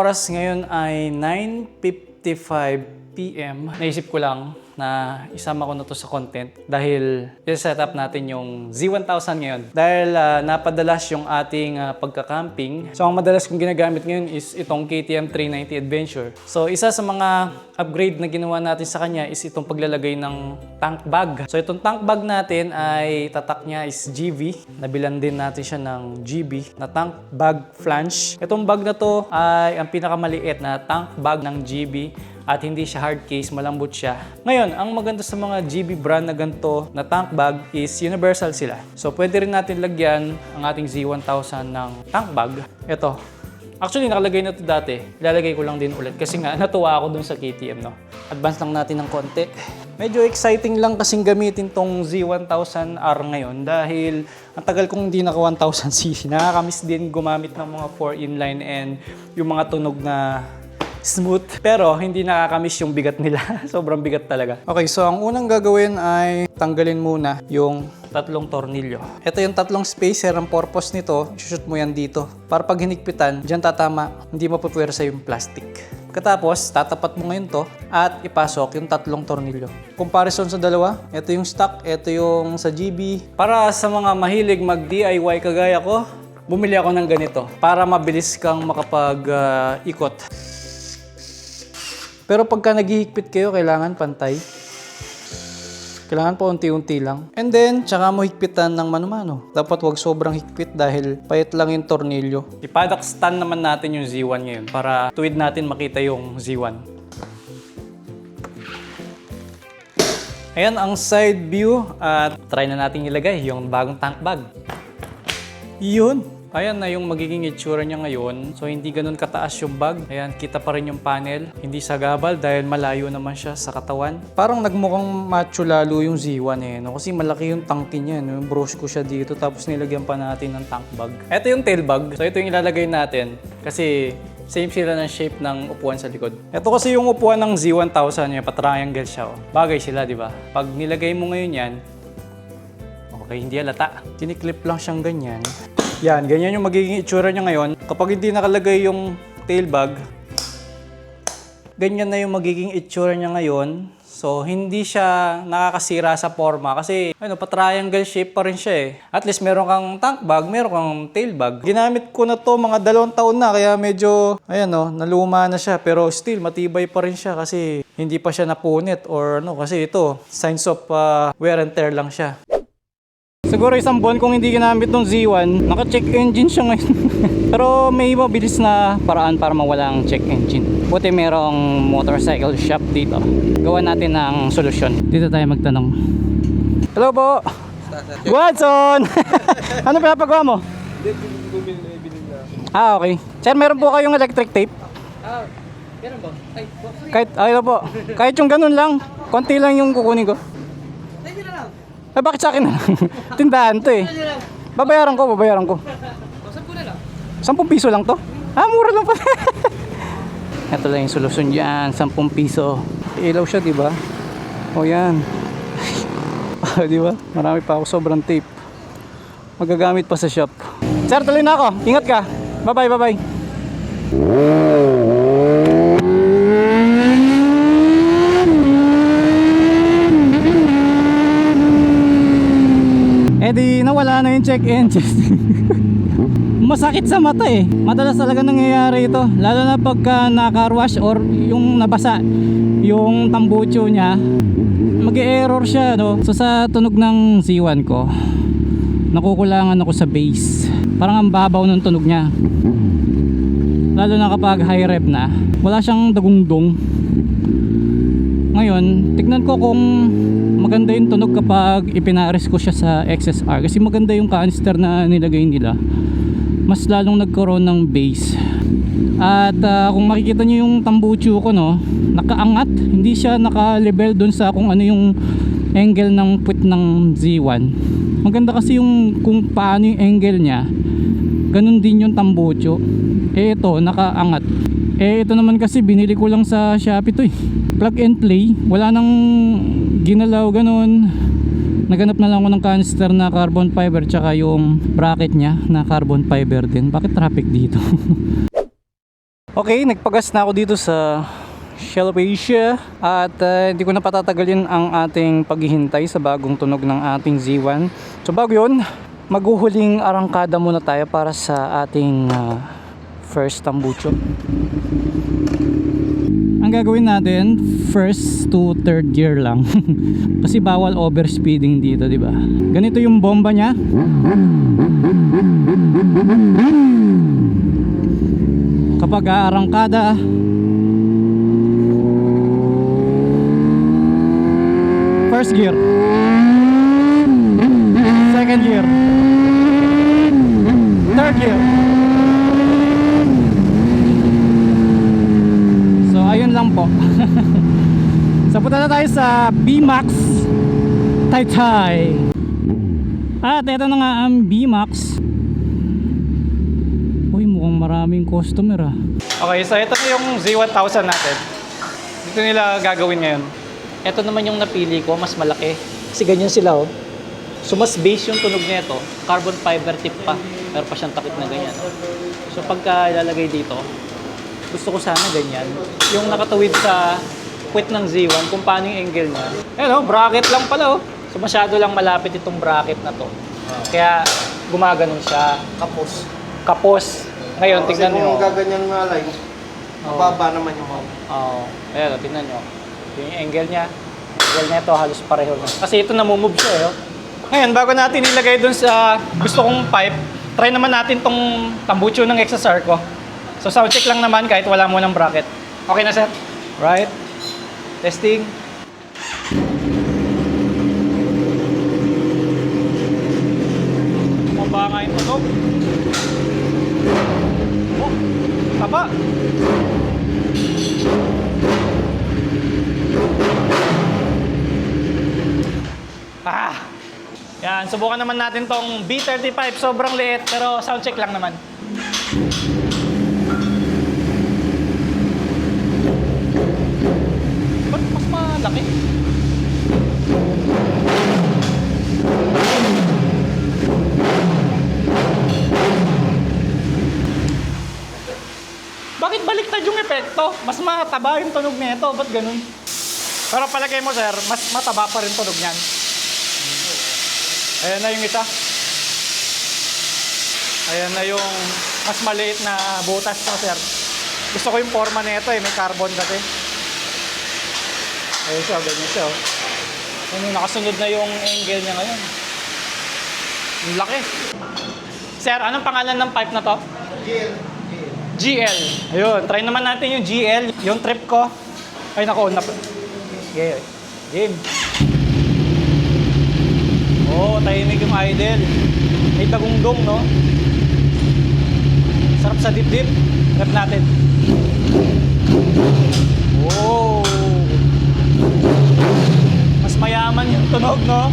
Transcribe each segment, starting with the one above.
oras ngayon ay 9:55 PM. Naisip ko lang na isama ko na to sa content dahil i-set up natin yung Z1000 ngayon. Dahil napadalas yung ating pagka-camping. So ang madalas kong ginagamit ngayon is itong KTM 390 Adventure. So isa sa mga upgrade na ginawa natin sa kanya is itong paglalagay ng tank bag. So itong tank bag natin ay tatak niya is GV. Nabilan din natin siya ng GB na tank bag flange. Itong bag na to ay ang pinakamaliit na tank bag ng GB. At hindi siya hard case, malambot siya. Ngayon, ang maganda sa mga GB brand na ganito na tank bag is universal sila. So pwede rin natin lagyan ang ating Z1000 ng tank bag. Ito. Actually, nakalagay na ito dati. Ilalagay ko lang din ulit kasi nga natuwa ako dun sa KTM, no? Advance lang natin ng konti. Medyo exciting lang kasing gamitin tong Z1000R ngayon dahil ang tagal kong hindi naka 1000cc. Nakakamiss din gumamit ng mga 4 inline and yung mga tunog na smooth, pero hindi nakakamiss yung bigat nila. Sobrang bigat talaga. Okay, so ang unang gagawin ay tanggalin muna yung tatlong tornilyo. Ito yung tatlong spacer. Ang purpose nito, shoot mo yan dito. Para pag hinigpitan, dyan tatama, hindi mapupwersa yung plastic. Katapos, tatapat mo ngayon to at ipasok yung tatlong tornilyo. Comparison sa dalawa, ito yung stock, ito yung sa GB. Para sa mga mahilig mag-DIY kagaya ko, bumili ako ng ganito para mabilis kang makapag-ikot. Pero pagka naghihigpit kayo, kailangan pantay. Kailangan po unti-unti lang. And then, tsaka mo higpitan ng mano-mano. Dapat wag sobrang higpit dahil payat lang yung tornilyo. Ipadak stand naman natin yung Z1 ngayon para tuwid natin makita yung Z1. Ayan ang side view at try na natin ilagay yung bagong tank bag. Yun! Ayan na yung magiging itsura niya ngayon. So hindi ganun kataas yung bag. Ayan, kita pa rin yung panel. Hindi sagabal dahil malayo naman siya sa katawan. Parang nagmukhang macho lalo yung Z1 eh. No? Kasi malaki yung tangke niya. No? Yung brush ko siya dito tapos nilagyan pa natin ng tank bag. Ito yung tail bag. So ito yung ilalagay natin. Kasi same sila ng shape ng upuan sa likod. Ito kasi yung upuan ng Z1000 niya. Pa-triangle siya. Oh. Bagay sila, di ba? Pag nilagay mo ngayon yan, okay, hindi halata. Tiniklip lang siyang ganyan. Yan, ganyan yung magiging itsura niya ngayon. Kapag hindi nakalagay yung tail bag, ganyan na yung magiging itsura niya ngayon. So, hindi siya nakakasira sa forma kasi pa-triangle shape pa rin siya eh. At least meron kang tank bag, meron kang tail bag. Ginamit ko na to mga 2 taon na kaya medyo, naluma na siya. Pero still, matibay pa rin siya kasi hindi pa siya napunit or kasi ito, signs of wear and tear lang siya. Siguro isang buwan kung hindi ginamit ng Z1, naka-check engine siya ngayon. Pero may mabilis na paraan para mawala ang check engine. Buti merong motorcycle shop dito. Gawa natin ng solusyon. Dito tayo magtanong. Hello po! Watson! Ano pinapagawa mo? Okay. Sir, meron po kayong electric tape? Meron ba? Ay, Po. Kahit yung ganun lang. Konti lang yung kukunin ko. Eh, bakit sa akin na lang? Tindahan to eh. Babayaran ko. 10 na lang. 10 piso lang to? Mura lang pala. Ito lang yung solusyon dyan. 10 piso. Ilaw siya, di ba? O yan. Di ba? Marami pa ako sobrang tape. Magagamit pa sa shop. Sir, tuloy na ako. Ingat ka. Bye-bye. Di nawala na yung check engine. Masakit sa mata eh. Madalas talaga nangyayari ito. Lalo na pagka na-car wash or yung nabasa yung tambucho niya, mag-e-error siya, no? So sa tunog ng Z1 ko, nakukulangan ako sa bass. Parang ang babaw ng tunog niya. Lalo na kapag high rev na, wala siyang dagundong. Ngayon, tignan ko kung maganda yung tunog kapag ipinares ko siya sa XSR kasi maganda yung canister na nilagay nila, mas lalong nagkaroon ng bass. At kung makikita nyo yung tambucho ko, nakaangat, hindi siya naka-level dun sa kung ano yung angle ng puwet ng Z1. Maganda kasi yung kung paano yung angle nya, ganun din yung tambucho. Ito nakaangat. Ito naman kasi binili ko lang sa Shopee to eh. Plug and play, wala nang ginalaw ganun. Naganap na lang ako ng canister na carbon fiber tsaka yung bracket nya na carbon fiber din. Bakit traffic dito? Okay, nagpagas na ako dito sa Shell of Asia at hindi ko na patatagalin ang ating paghihintay sa bagong tunog ng ating Z1. So bago yun, maghuhuling arangkada muna tayo para sa ating first tambucho. Ang gagawin natin, first to third gear lang. Kasi bawal overspeeding dito, di ba? Ganito yung bomba niya. Kapag aarangkada, first gear, second gear, third gear. So ayun lang po. So punta na tayo sa B-Max Taytay. At ito na nga ang B-Max. Uy, mukhang maraming customer ah. Okay, so ito na yung Z1000 natin. Dito nila gagawin ngayon. Ito naman yung napili ko, mas malaki. Kasi ganyan sila oh. So mas base yung tunog nito, carbon fiber tip pa. Meron pa siyang takip na ganyan. So pagka ilalagay dito, gusto ko sana ganyan. Yung nakatuwid sa puwet ng Z1, kung paano yung angle niya. Ayan oh, bracket lang pala oh. So masyado lang malapit itong bracket na to. Kaya gumaganon siya. Kapos. Ngayon, tignan nyo. Kung gaganyan nga line, mababa naman yung mount. Oo. Ayan, tignan nyo. Yung angle niya. Angle niya ito, halos pareho na. Kasi ito namumove siya eh. Ngayon, bago natin ilagay dun sa gusto kong pipe, try naman natin tong tambucho ng XSR ko. So sound check lang naman kahit wala mo ng bracket. Okay na sir? Right? Testing. Maba nga yung tunog. Oh, taba. Yan, subukan naman natin tong B35. Sobrang liit, pero sound check lang naman. Ba't mas malaki? Bakit baliktad yung epekto? Mas mataba yung tunog nito. Ba't ganun? Pero palagay mo sir, mas mataba pa rin tunog niyan. Ayan na yung isa. Ayan na yung mas maliit na butas na sir. Gusto ko yung forma nito eh, may carbon kasi. Ayun siya, ganyan siya. Ayun, nakasunod na yung angle niya ngayon. Ang laki. Sir, anong pangalan ng pipe na to? GL. Ayun, try naman natin yung GL. Yung trip ko. Ay nako, game. Oh, tahimik yung idle. May tagungdong, no? Sarap sa dip-dip. Rep natin. Oh. Mas mayaman yung tunog, no?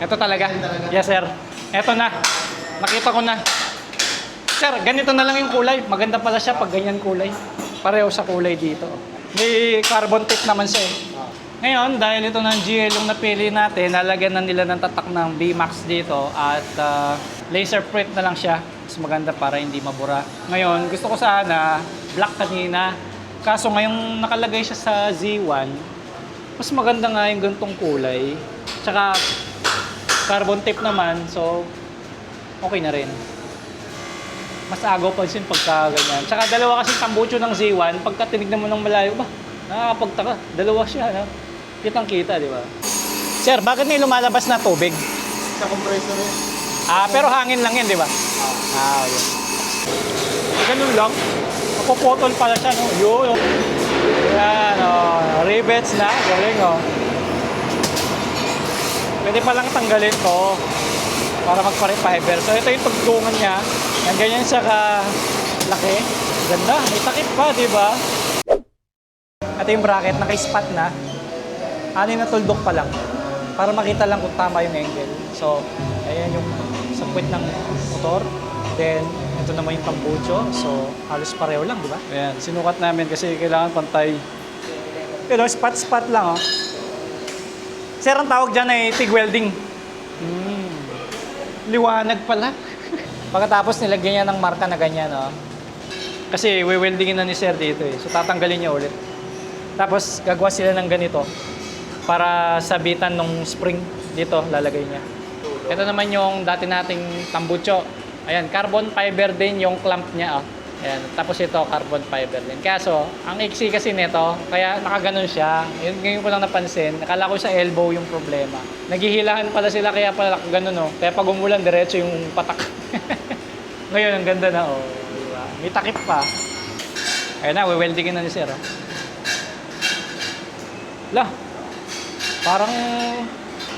Ito talaga. Yes, sir. Ito na. Nakita ko na. Sir, ganito na lang yung kulay. Maganda pala siya pag ganyan kulay. Pareho sa kulay dito. May carbon tip naman siya eh. Ngayon, dahil ito ng GL yung napili natin, nalagyan na nila ng tatak ng B-Max dito at laser print na lang siya. Mas maganda para hindi mabura. Ngayon, gusto ko sana black kanina. Kaso ngayong nakalagay siya sa Z1, mas maganda nga yung gantong kulay. Tsaka carbon tape naman, so okay na rin. Mas agaw pa sin pagka ganyan. Tsaka dalawa kasi tambucho ng Z1, pagka tinignan mo ng malayo, ba, nakakapagtaka. Dalawa siya, no? Kitang-kita, di ba? Sir, bakit may lumalabas na tubig? Sa compressor yun. Pero hangin lang yan, di ba? Okay. Ganun lang. Napopotol pala siya, no? Yun. Yan, oh. Rivets na. Galing, oh. Pwede palang tanggalin to para magpa-refiber. So, ito yung tugtungan niya. Yan, ganyan siya ka-laki. Ganda. May takip pa, di ba? Ito yung bracket. Naka-spot na. Anin na tuldok pa lang. Para makita lang kung tama yung angle. So, ayan yung sa puwet ng motor. Then, ito naman yung tambucho. So, halos pareho lang, di ba? Ayan, sinukat namin kasi kailangan pantay. Pero spot-spot lang, oh. Sir, ang tawag dyan ay TIG welding. Liwanag pala. Pagkatapos nilagyan niya ng marka na ganyan, no? Kasi weldingin na ni Sir dito eh. So tatanggalin niya ulit. Tapos gagawa sila ng ganito para sabitan ng spring dito, lalagay niya. Ito naman yung dati nating tambucho. Ayan, carbon fiber din yung clamp niya. Oh. Ayan, tapos ito carbon fiber din. Kaso, ang iksi kasi nito, kaya nakaganon siya. Yun, ngayon ko lang napansin. Nakala ko sa elbow yung problema. Naghihilahan pala sila kaya pala ganun, oh. Kaya pag umulan, diretso yung patak. Ngayon, ang ganda na, oh. Diba? May takip pa. Ayan na, weldingin na ni Sir. Oh. Lah, parang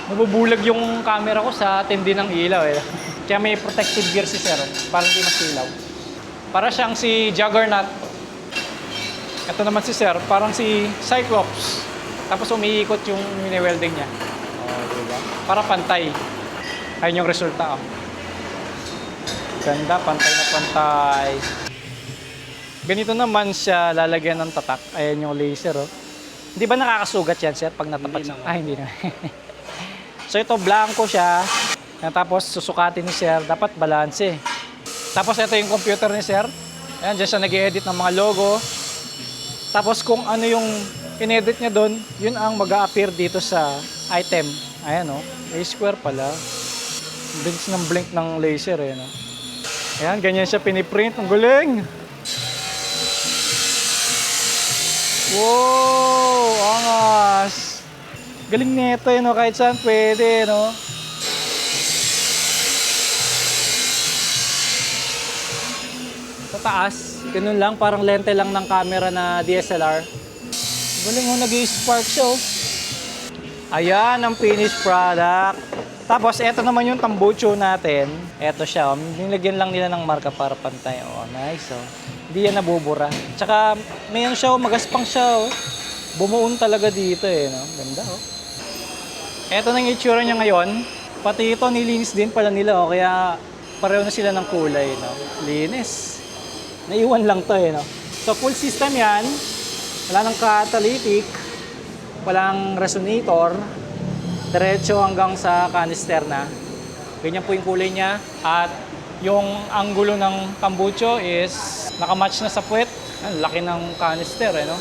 nabubulag yung camera ko sa tindi ng ilaw eh. Kaya may protective gear si Sir, para hindi masilaw. Para siyang si Juggernaut. Ito naman si Sir, parang si Cyclops. Tapos umiikot yung mini-welding niya. Oh, diba? Para pantay. Ayun yung resulta. Oh. Ganda, pantay na pantay. Ganito naman siya lalagyan ng tatak. Ayan yung laser, oh. Hindi ba nakakasugat yan, Sir, pag natapat siya? Hindi na. So ito, blanco siya. Tapos susukatin ni Sir, dapat balanse. Tapos ito yung computer ni Sir. Ayan, dyan siya nag-edit ng mga logo. Tapos kung ano yung in-edit niya doon, yun ang mag-a-appear dito sa item. Ayan, oh. A-square pala. Blink ng blink ng laser, eh, no? Ayan, ganyan siya piniprint. Ang galing! Wow! Angas! Galing nito, no? Kahit saan pwede, no? Sa taas, ganun lang. Parang lente lang ng camera na DSLR. Galing, oh. Nag-i-spark siya, oh. Ayan, ang finished product. Tapos, eto naman yung tambucho natin. Eto siya, oh. Nilagyan lang nila ng marka para pantay. Oh, nice, oh. Hindi yan nabubura. Tsaka, mayroon siya, oh, magaspang siya, oh. Bumuon talaga dito, eh, no? Ganda, oh. Eto na yung itsura niya ngayon. Pati ito, nilinis din pala nila, oh. Kaya, pareho na sila ng kulay, no? Linis. Naiwan lang to, eh, no? So, full system yan. Wala nang catalytic. Walang resonator. Diretso hanggang sa canister na. Ganyan po yung kulay niya. At yung anggulo ng tambucho is nakamatch na sa puwet. Ang laki ng canister, eh, no?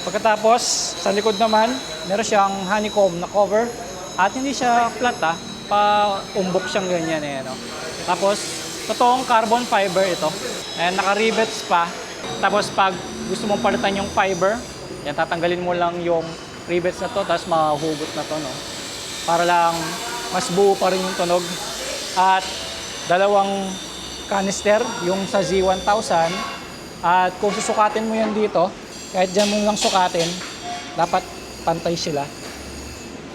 Pagkatapos, sa likod naman, meron siyang honeycomb na cover. At hindi siya flat, ha? Pa-umbok siyang ganyan, eh, no? Tapos, totoong carbon fiber ito. Ayan, naka-rivets pa. Tapos, pag gusto mong palitan yung fiber, yan, tatanggalin mo lang yung rivets na to, tapos mahuhugot na to, no? Para lang mas buo pa rin yung tunog. At dalawang canister, yung sa Z1000. At kung susukatin mo yan dito, kahit dyan mo lang sukatin, dapat pantay sila.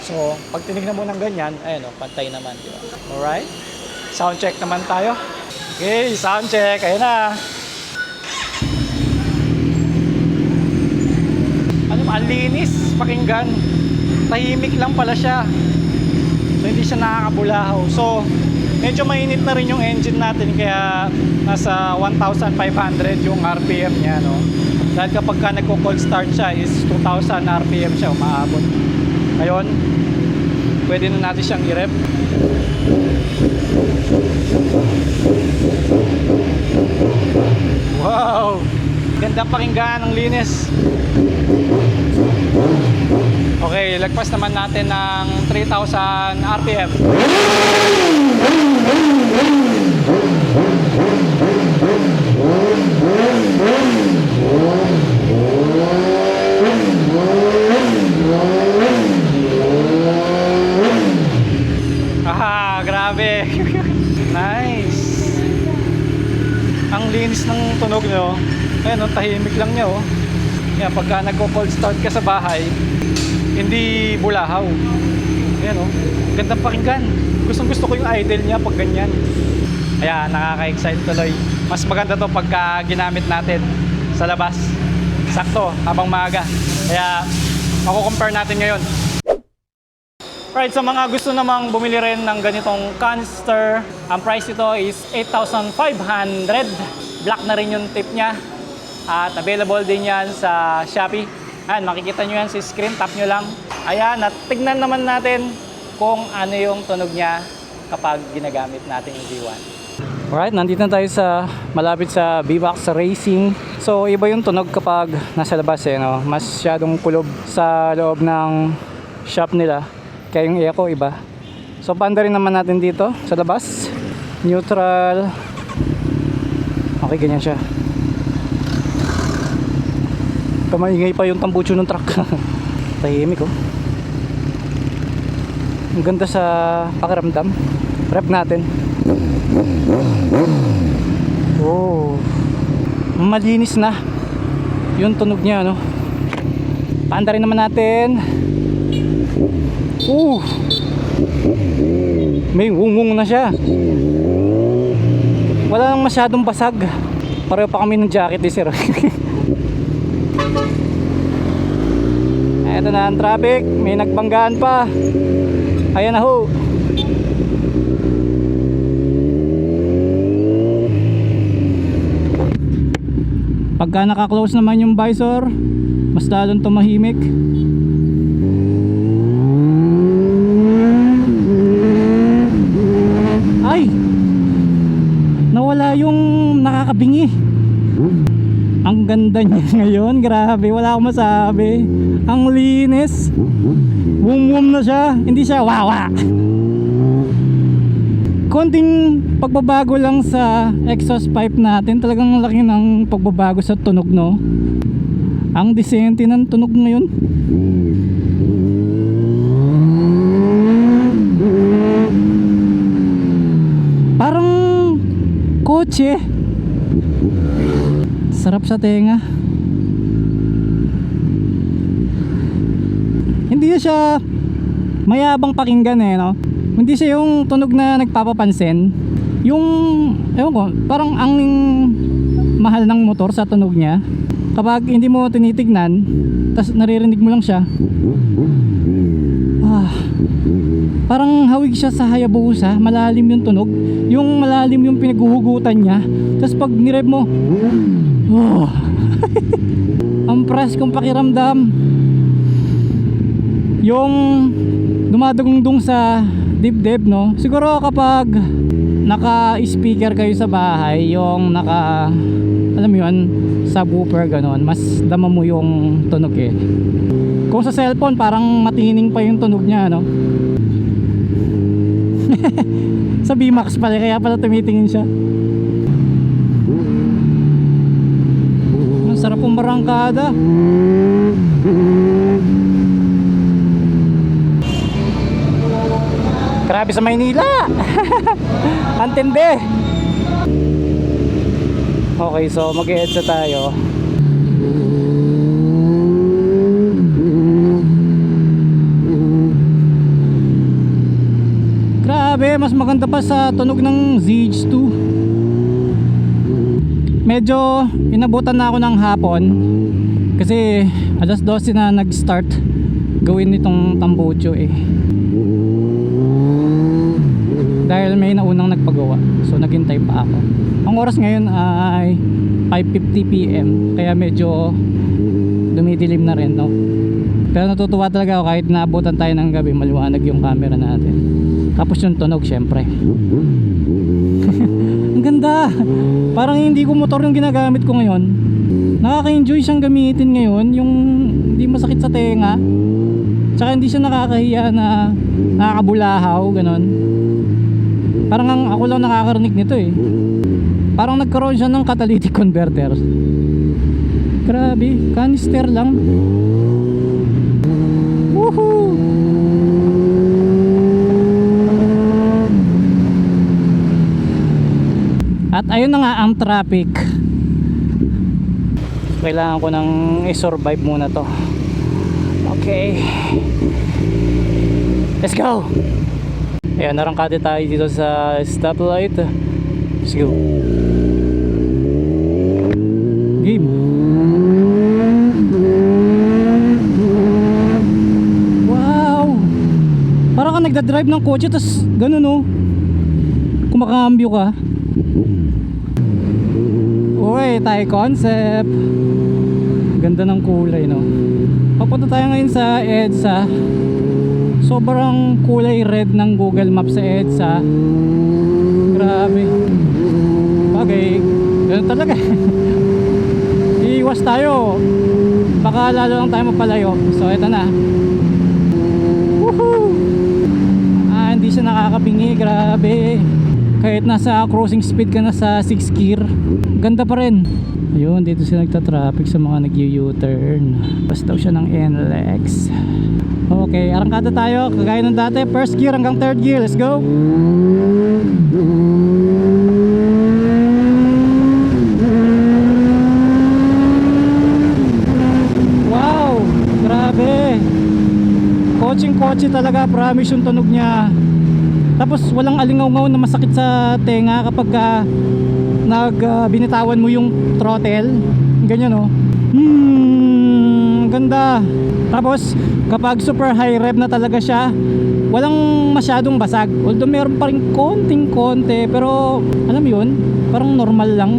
So, pag tinignan mo ng ganyan, ayun, oh, pantay naman, di ba? Alright? Sound check naman tayo. Okay, sound check. Ayun na. Ano, ang linis, pakinggan. Tahimik lang pala siya. So, hindi siya nakakabulahaw. So, medyo mainit na rin yung engine natin kaya nasa 1,500 yung RPM niya, no? Dahil kapag ka nagko-cold start siya is 2,000 RPM siya umaabot. Ngayon, pwede na natin siyang i-rep. Wow! Ganda pakinggan, ang linis. Okay, lagpas naman natin ng 3,000 RPM. Ah, grabe. Nice. Ang linis ng tunog nyo. Ayan, tahimik lang niya, oh. Kaya pagka nagko-cold start ka sa bahay, hindi bulahaw. Ayan, oh. Gandang pakinggan. Gustong-gusto ko yung idle niya pag ganyan. Kaya nakaka-excite tuloy. Mas maganda to pagka ginamit natin sa labas. Sakto, habang maaga. Kaya mako-compare natin ngayon. Right, sa mga gusto namang bumili rin ng ganitong canister, ang price nito is 8,500. Black na rin yung tip niya. At available din yan sa Shopee. Ayan, makikita nyo yan sa screen, tap nyo lang. Ayan, at tignan naman natin kung ano yung tunog niya kapag ginagamit natin yung V1. Alright, nandito na tayo sa malapit sa VMAX Racing. So iba yung tunog kapag nasa labas no? Masyadong kulob sa loob ng shop nila. Kaya yung echo iba. So panda rin naman natin dito sa labas. Neutral. Okay, ganyan siya. Kamaingay pa yung tambucho ng truck. Tahimik oh. Ang ganda sa pakiramdam. Rep natin. Oh. Malinis na yung tunog niya no. Panda rin naman natin. May wung-wung na siya. Wala nang masyadong basag. Pareho pa kami ng jacket ni sir. Eto na ang traffic. May nagbanggaan pa. Ayan na ho. Pagka naka-close naman yung visor, mas lalong tumahimik. Ay! Nawala yung nakakabingi. Ang ganda niya ngayon, grabe, wala akong masabi. Ang linis. Wum-wum na siya, hindi siya wawa. Konting pagbabago lang sa exhaust pipe natin. Talagang laki ng pagbabago sa tunog no. Ang disente ng tunog ngayon. Parang kotse. Sarap sa tenga. Hindi siya mayabang pakinggan no. Hindi siya yung tunog na nagpapapansin. Yung, ewan ko, parang ang mahal ng motor sa tunog niya. Kapag hindi mo tinitignan, tas naririnig mo lang siya. Parang hawig siya sa Hayabusa, malalim yung tunog. Yung malalim yung pinaghuhugutan niya. Tas pag nirev mo, ang press kong pakiramdam. Yung dumadugong sa dibdib no. Siguro kapag naka-speaker kayo sa bahay, yung alam mo yun, subwoofer ganon, mas dama mo yung tunog eh. Kung sa cellphone parang matining pa yung tunog niya no. Sa VMAX pala, kaya pala tumitingin siya. Ang sarap pong barangkada. Grabe sa Maynila. Antindi. Okay, so mag-e-headset tayo. Grabe, mas maganda pa sa tunog ng ZH2. Medyo inabutan na ako ng hapon kasi alas 12 na nag-start gawin nitong tambucho eh. Dahil may naunang nagpagawa, so naghintay pa ako. Ang oras ngayon ay 5:50 PM, kaya medyo dumidilim na rin no. Pero natutuwa talaga ako kahit naabutan tayo ng gabi, maliwanag yung camera natin. Tapos yung tunog syempre. Ang ganda. Parang hindi ko motor yung ginagamit ko ngayon. Nakaka-enjoy siyang gamitin ngayon, yung hindi masakit sa tenga. Tsaka hindi siya nakakahiya na nakakabulahaw ganon. Parang ako lang nakakarinig nito eh. Parang nagkaroon siya ng catalytic converter. Grabe, canister lang. Woohoo! At ayun na nga ang traffic. Kailangan ko nang i-survive muna to. Okay, let's go. Ayan, narangkade tayo dito sa stoplight. Let's go. Game. Wow, parang ka nagdadrive ng kotse tas ganun oh, kumakambyo ka. Uy, Thai concept. Ganda ng kulay no. Papunta tayo ngayon sa EDSA. So sobrang kulay red ng Google Maps sa EDSA. Grabe. Bagay, ganun talaga. Iiwas tayo. Baka lalo lang tayo mapalayo. So eto na. Woohoo! Hindi siya nakakabingi. Grabe. Kahit nasa cruising speed ka na sa 6 gear, ganda pa rin. Ayun, dito sila nagta-traffic sa mga nag-U-turn. Basta daw siya ng NLEX. Okay, arangkada tayo. Kagaya ng dati, first gear hanggang third gear. Let's go! Wow! Grabe! Kotseng-kotse talaga, promise yung tunog niya. Tapos walang alingaw-ngaw na masakit sa tenga kapag binitawan mo yung throttle. Ganyan oh. Ganda. Tapos kapag super high rev na talaga siya, walang masyadong basag. Although meron pa rin konting-konti, pero alam mo yun, parang normal lang.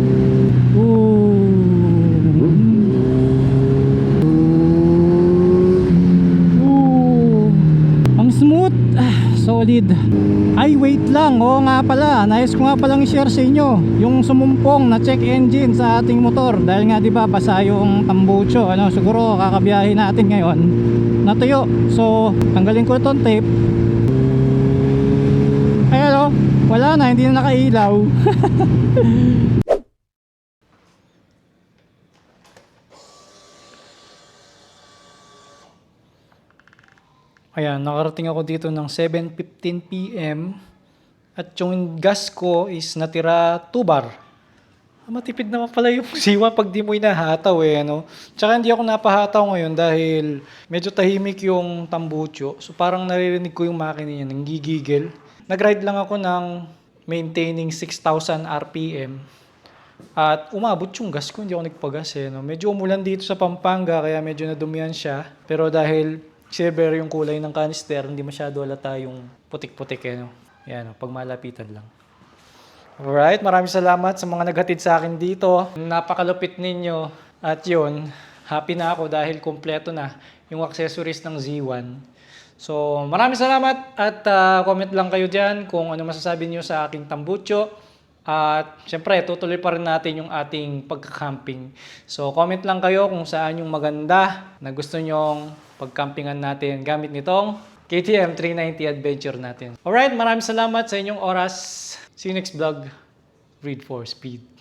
Ang smooth. Solid. Ay wait lang, oo nga pala, nais ko nga palang i-share sa inyo yung sumumpong na check engine sa ating motor. Dahil nga diba basa yung tambucho, siguro kakabiyahin natin ngayon, natuyo. So tanggalin ko itong tape. Ay wala na, hindi na nakailaw. Ayan, nakarating ako dito ng 7:15 PM at yung gas ko is natira 2 bar. Matipid naman pala yung siwa pag di mo inahataw Tsaka hindi ako napahataw ngayon dahil medyo tahimik yung tambucho. So parang naririnig ko yung makina niya, nanggigigil. Nag-ride lang ako ng maintaining 6,000 RPM. At umabot yung gas ko, hindi ako nagpagas Medyo umulan dito sa Pampanga kaya medyo nadumihan siya. Pero dahil silver yung kulay ng canister, hindi masyado halata yung putik-putik Yan, pag malapitan lang. Alright, maraming salamat sa mga naghatid sa akin dito. Napakalupit ninyo. At yun, happy na ako dahil kumpleto na yung accessories ng Z1. So, maraming salamat at comment lang kayo dyan kung ano masasabi niyo sa aking tambucho. At syempre, tutuloy pa rin natin yung ating pagka-camping. So, comment lang kayo kung saan yung maganda na gusto nyong pag-campingan natin gamit nitong KTM 390 Adventure natin. Alright, maraming salamat sa inyong oras. See you next vlog. Read for Speed.